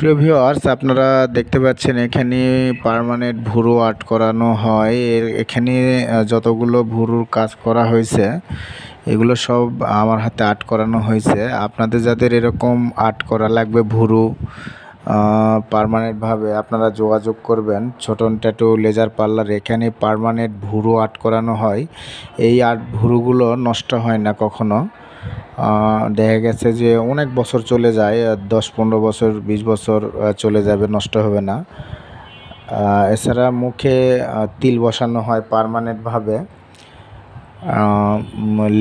প্রিয় ভিউয়ার্স, আপনারা দেখতে পাচ্ছেন এখানে পার্মানেন্ট ভুরু আর্ট করানো হয়। এখানে যতগুলো ভুরুর কাজ করা হয়েছে এগুলো সব আমার হাতে আর্ট করানো হয়েছে। আপনাদের যাদের এরকম আর্ট করা লাগবে ভুরু পার্মানেন্টভাবে, আপনারা যোগাযোগ করবেন ছোটন ট্যাটু লেজার পার্লার। এখানে পার্মানেন্ট ভুরু আর্ট করানো হয়। এই আর্ট ভুরুগুলো নষ্ট হয় না কখনো। দেখা গেছে যে অনেক বছর চলে যায়, 10-15 বছর 20 বছর চলে যাবে, নষ্ট হবে না। এছাড়া মুখে তিল বসানো হয় পার্মানেন্টভাবে।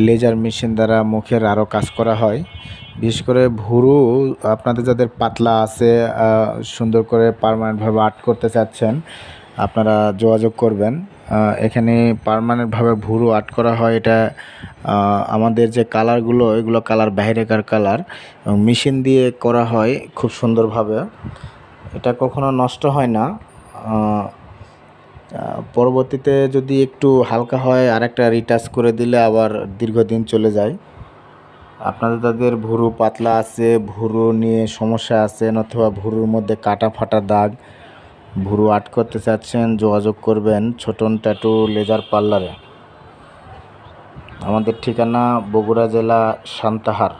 লেজার মেশিন দ্বারা মুখের আরও কাজ করা হয়। বিশেষ করে ভুরু আপনাদের যাদের পাতলা আছে, সুন্দর করে পার্মানেন্টভাবে আর্ট করতে চাচ্ছেন, আপনারা যোগাযোগ করবেন। এখানে পার্মানেন্টভাবে ভুরু আর্ট করা হয়। এটা আমাদের যে কালারগুলো, এগুলো কালার বাইরেকার কালার, মেশিন দিয়ে করা হয় খুব সুন্দরভাবে। এটা কখনো নষ্ট হয় না। পরবর্তীতে যদি একটু হালকা হয় আরেকটা রিটাচ করে দিলে আবার দীর্ঘদিন চলে যায়। আপনাদের যাদের ভুরু পাতলা আছে, ভুরু নিয়ে সমস্যা আছেন, অথবা ভুরুর মধ্যে কাটা ফাটা দাগ, ভুরু আর্ট করতে চাচ্ছেন, যোগাযোগ করবেন ছোটন ট্যাটু লেজার পার্লারে। আমাদের ঠিকানা বগুড়া জেলা সান্তাহার।